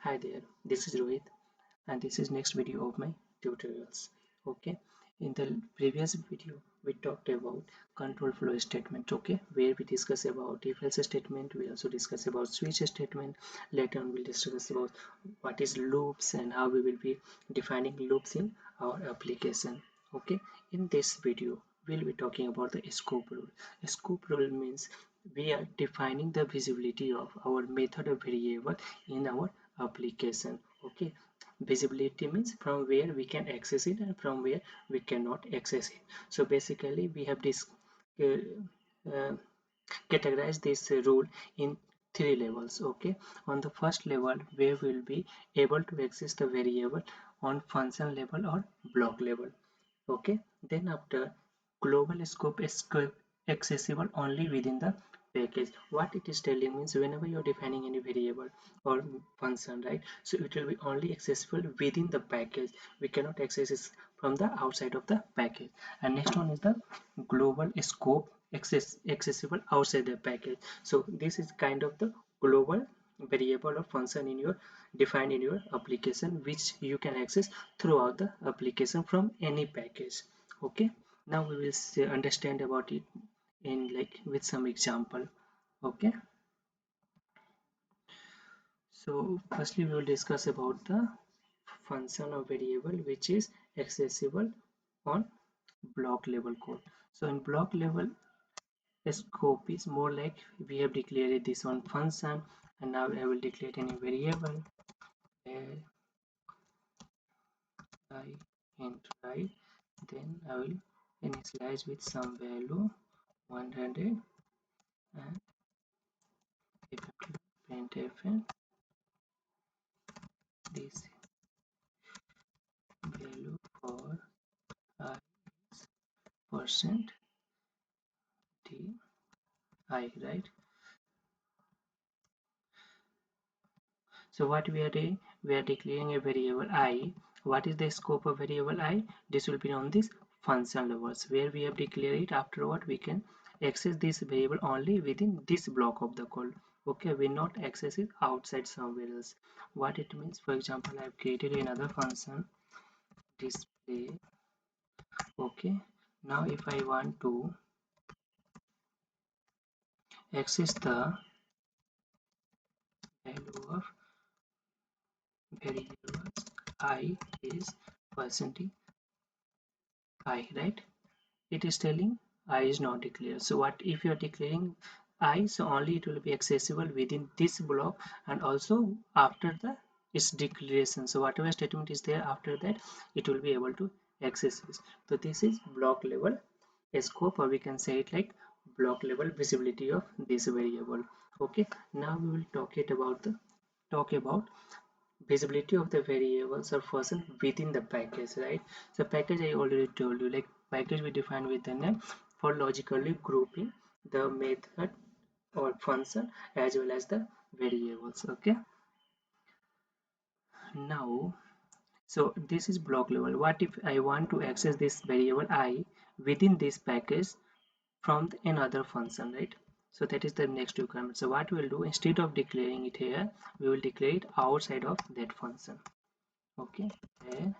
Hi there, this is Rohit and this is next video of my tutorials. Okay, in the previous video we talked about control flow statement, okay, where we discuss about if else statement, we also discuss about switch statement. Later on we'll discuss about what is loops and how we will be defining loops in our application. Okay, in this video we'll be talking about the scope rule. Scope rule means we are defining the visibility of our method or variable in our application. Okay, visibility means from where we can access it and from where we cannot access it. So basically we have this uh, uh, categorized this rule in three levels. Okay, on the first level where we'll be able to access the variable on function level or block level. Okay, then after global scope is accessible only within the package. What it is telling means whenever you're defining any variable or function, right, so it will be only accessible within the package. We cannot access it from the outside of the package. And next one is the global scope accessible outside the package. So this is kind of the global variable or function in your defined in your application, which you can access throughout the application from any package. Okay, now we will understand about it in like with some example. Okay, so firstly we will discuss about the function or variable which is accessible on block level code. So in block level scope is more like we have declared this one function, and now I will declare any variable I int right, then I will initialize with some value 100 and effective printf this value for I is percent d I, right. So what we are doing, we are declaring a variable I. What is the scope of variable I? This will be on this function levels where we have declared it. Afterward we can access this variable only within this block of the code. Okay, we not access it outside somewhere else. What it means, for example, I have created another function display. Okay, now if I want to access the value of variables I is percentage I, right, it is telling I is not declared. So what if you are declaring I, so only it will be accessible within this block and also after the its declaration. So whatever statement is there after that, it will be able to access this. So this is block level scope, or we can say it like block level visibility of this variable. Okay, now we will talk about visibility of the variables or function within the package, right. So package I already told you, like package we define with the name for logically grouping the method or function as well as the variables. Okay, now so this is block level. What if I want to access this variable I within this package from another function, right. So that is the next requirement. So what we'll do, instead of declaring it here, we will declare it outside of that function. Okay, there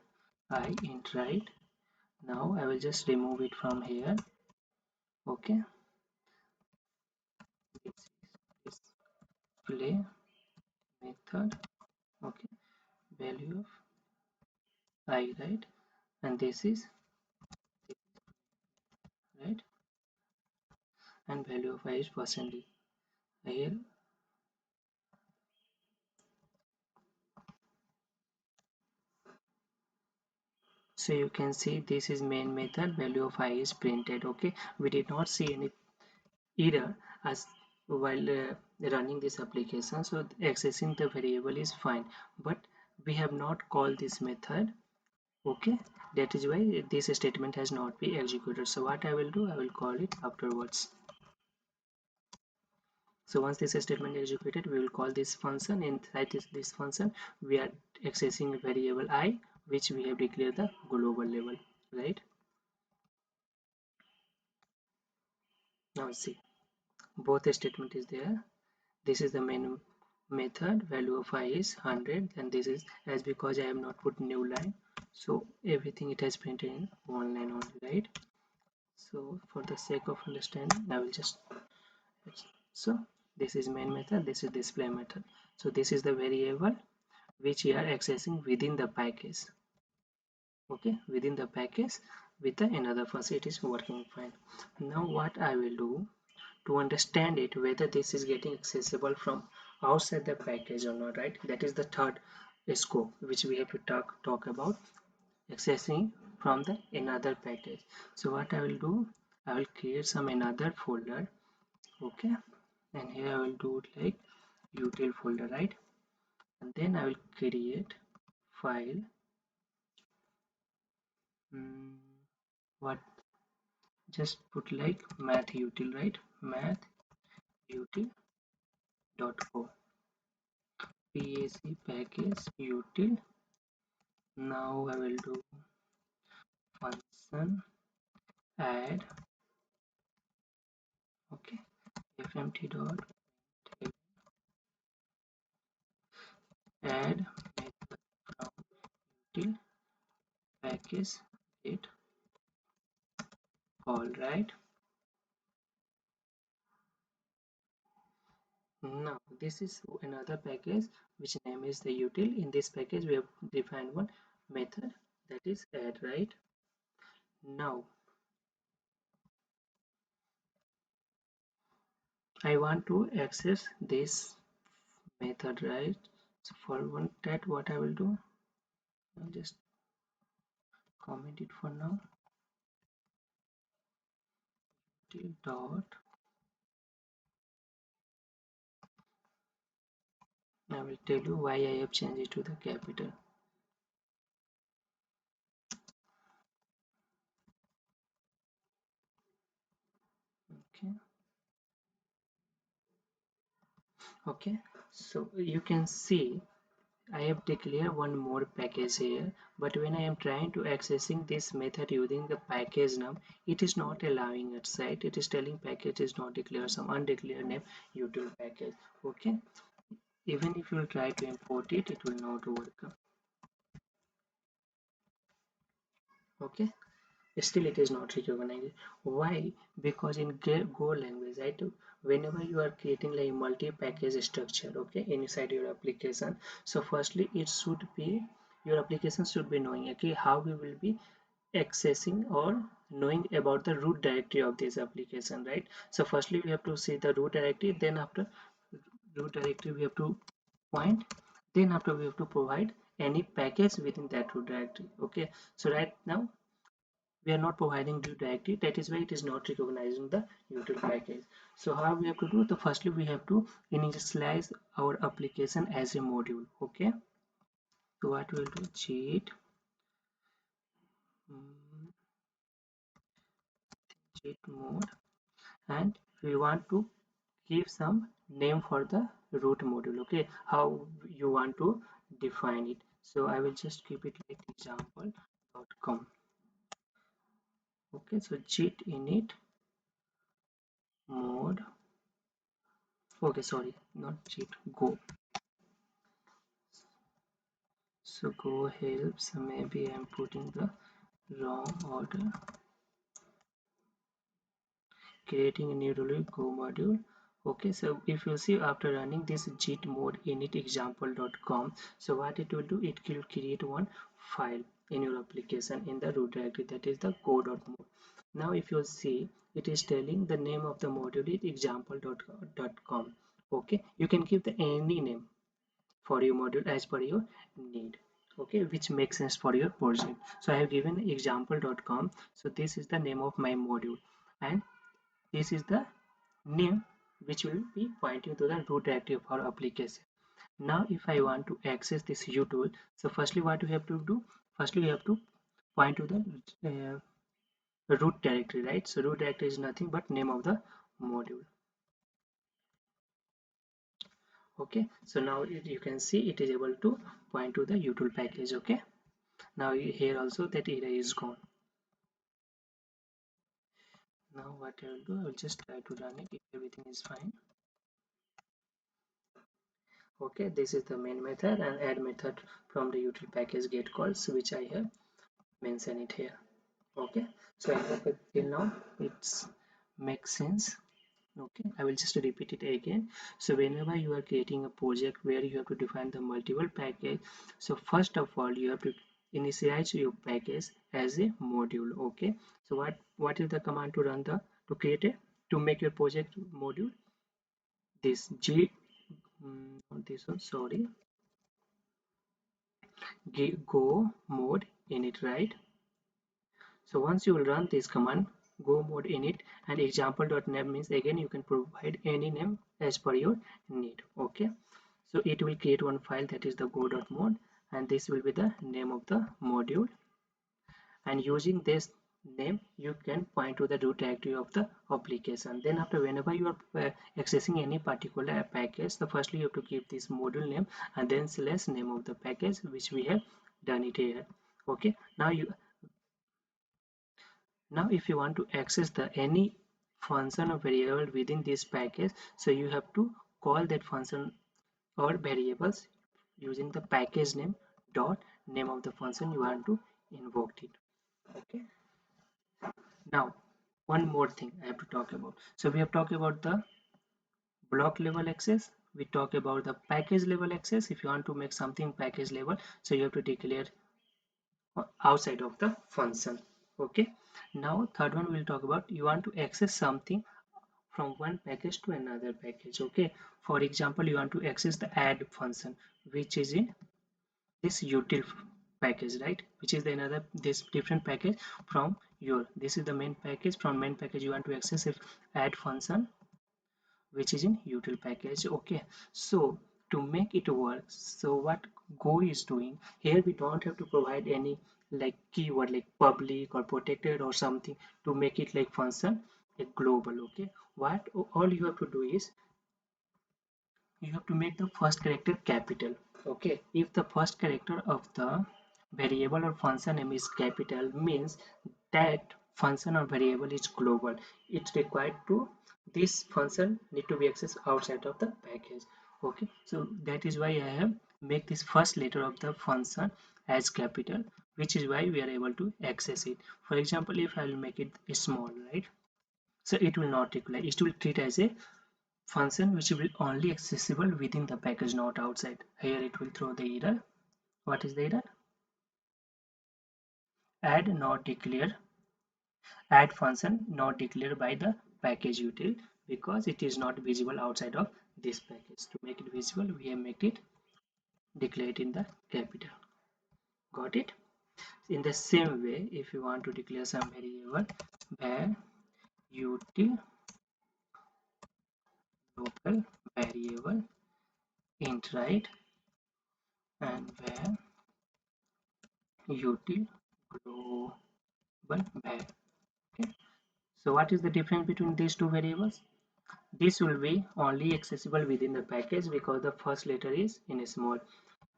I int right. Now I will just remove it from here. Okay, this is display method. Okay, value of I, right, and this is right, and value of I is percentage here. So you can see this is main method, value of I is printed. Okay, we did not see any error as while running this application, so accessing the variable is fine, but we have not called this method. Okay, that is why this statement has not been executed. So what I will do, I will call it afterwards. So once this statement is executed, we will call this function. Inside this function we are accessing a variable I, which we have declared the global level, right. Now see, both statement is there. This is the main method value of I is 100, and this is as because I have not put new line, so everything it has printed in one line only, right? So for the sake of understanding, I will just, so this is main method, this is display method. So this is the variable which we are accessing within the package. Okay, within the package with the another first, it is working fine. Now what I will do to understand it whether this is getting accessible from outside the package or not, right? That is the third scope which we have to talk about, accessing from the another package. So what I will do, I will create some another folder. Okay, and here I will do it like util folder, right? And then I will create file, what, just put like math util, right? Math util.co, pac package util. Now I will do function add, okay, fmt dot add method from util package it all, right? Now this is another package which name is the util. In this package we have defined one method, that is add, right? Now I want to access this method, right? So for one, that what I will do, I'll just comment it for now, util dot, I will tell you why I have changed it to the capital. Okay, okay, so you can see I have declared one more package here, but when I am trying to accessing this method using the package name, it is not allowing it, right? It is telling package is not declared, some undeclared name util package. Okay, even if you try to import it, it will not work. Okay, still it is not recognized. Why? Because in Go language, right, whenever you are creating like multi-package structure, okay, inside your application, so firstly it should be, your application should be knowing, okay, how we will be accessing or knowing about the root directory of this application, right? So firstly we have to see the root directory, then after root directory we have to point, then after we have to provide any package within that root directory. Okay, so right now we are not providing root directory, that is why it is not recognizing the util package. So how we have to do, the firstly we have to initialize our application as a module. Okay, so what we'll do, cheat, mm, cheat mode, and we want to give some name for the root module. Okay, how you want to define it, so I will just keep it like example.com. Okay, so cheat init mode, okay, sorry, not cheat, go. So go helps, maybe I'm putting the wrong order, creating a new rule, go module. Okay, so if you see after running this git mode init example.com, so what it will do, it will create one file in your application in the root directory, that is the go.mode. Now if you see, it is telling the name of the module is example.com. okay, you can give the any name for your module as per your need, okay, which makes sense for your project. So I have given example.com, so this is the name of my module, and this is the name which will be pointing to the root directory of our application. Now if I want to access this util, so firstly what we have to do, firstly we have to point to the root directory, right? So root directory is nothing but name of the module. Okay, so now you can see it is able to point to the util package. Okay, now here also that area is gone. Now what I will do, I will just try to run it if everything is fine. Okay, this is the main method, and add method from the util package get calls, which I have mentioned it here. Okay, so I hope till now it's makes sense. Okay, I will just repeat it again. So whenever you are creating a project where you have to define the multiple package, so first of all you have to initialize your package as a module. Okay, so what is the command to run the to create a to make your project module? This g not this one, sorry, go mode init, right? So once you will run this command, go mode init, and example.name means again you can provide any name as per your need. Okay, so it will create one file, that is the go.mode, and this will be the name of the module, and using this name you can point to the root directory of the application. Then after, whenever you are accessing any particular package, so firstly you have to give this module name and then slash name of the package, which we have done it here. Okay, now if you want to access the any function or variable within this package, so you have to call that function or variables using the package name dot name of the function you want to invoke it. Okay, now one more thing I have to talk about. So we have talked about the block level access, we talk about the package level access. If you want to make something package level, so you have to declare outside of the function. Okay, now third one we'll talk about, you want to access something from one package to another package. Okay, for example, you want to access the add function, which is in this util package, right? Which is the another this different package from your, this is the main package. From main package you want to access if add function, which is in util package. Okay, so to make it work, so what go is doing here, we don't have to provide any like keyword like public or protected or something to make it like function like global. Okay, what all you have to do is you have to make the first character capital. Okay, if the first character of the variable or function name is capital, means that function or variable is global. It's required to, this function need to be accessed outside of the package. Okay, so that is why I have make this first letter of the function as capital, which is why we are able to access it. For example, if I will make it small, right, so it will not require, it will treat as a function which will only accessible within the package, not outside. Here it will throw the error. What is the error? Add not declare, add function not declared by the package util, because it is not visible outside of this package. To make it visible, we have made it declared in the capital. Got it? In the same way, if you want to declare some variable, var util local variable int, right, and var util global var. Okay, so what is the difference between these two variables? This will be only accessible within the package because the first letter is in small.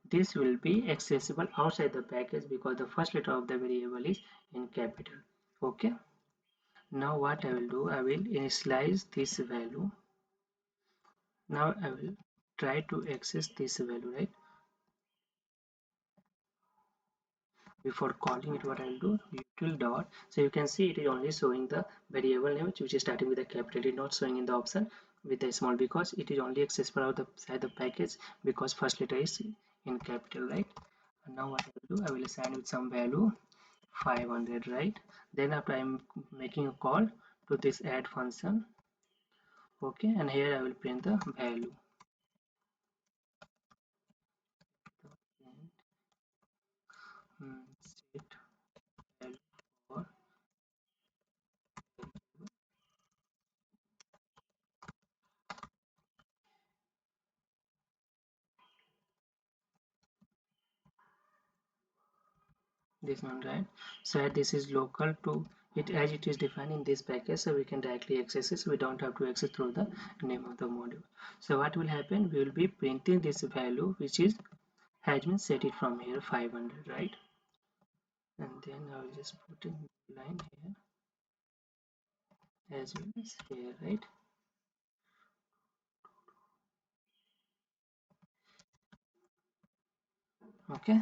This will be accessible outside the package because the first letter of the variable is in capital. Okay, now what I will do, I will initialize this value. Now I will try to access this value, right? Before calling it, what I'll do, util dot, so you can see it is only showing the variable name which is starting with a capital. It is not showing in the option with the small because it is only accessible outside the package because first letter is in capital, right? And now what I will do, I will assign with some value 500, right? Then after I'm making a call to this add function. Okay, and here I will print the value. Set value for this one, right? So this is local to it as it is defined in this package, so we can directly access it, so we don't have to access through the name of the module. So what will happen, we will be printing this value which is has been set it from here 500, right? And then I will just put in line here as well as here, right? Okay,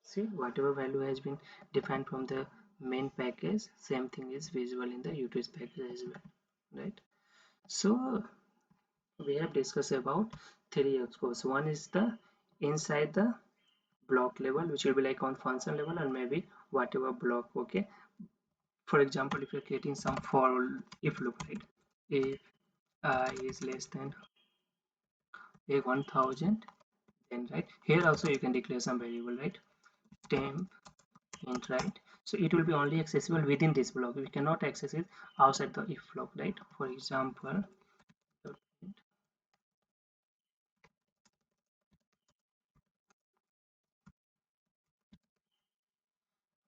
see, whatever value has been defined from the main package, same thing is visible in the utils package as well, right? So we have discussed about three scopes. One is the inside the block level, which will be like on function level, and maybe whatever block. Okay, for example, if you're creating some for if loop, right? If I is less than a 1000, then right here also you can declare some variable, right? Temp int, right? So it will be only accessible within this block. We cannot access it outside the if block, right? For example,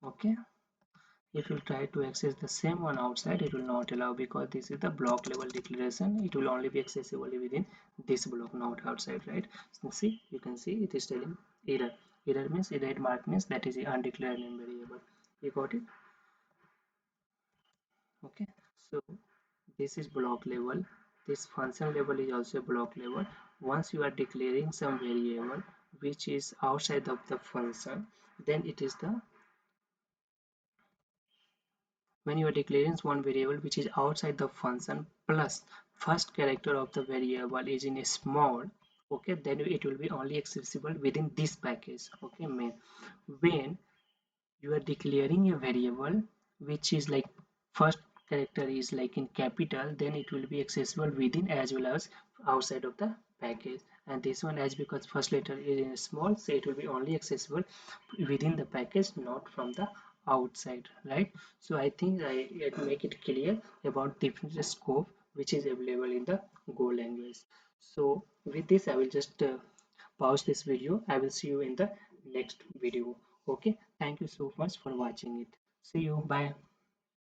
okay, if you try to access the same one outside, it will not allow, because this is the block level declaration. It will only be accessible within this block, not outside, right? So see, you can see it is telling error. Error means error mark means that is the undeclared name variable. You got it? Okay, so this is block level. This function level is also block level. Once you are declaring some variable which is outside of the function, then it is the, when you are declaring one variable which is outside the function plus first character of the variable is in a small, okay, then it will be only accessible within this package. Okay, main. When you are declaring a variable which is like first character is like in capital, then it will be accessible within as well as outside of the package. And this one, as because first letter is in small, so it will be only accessible within the package, not from the outside, right? So I think I make it clear about different scope which is available in the Go language. So with this I will just pause this video. I will see you in the next video. Okay, thank you so much for watching it. See you, bye.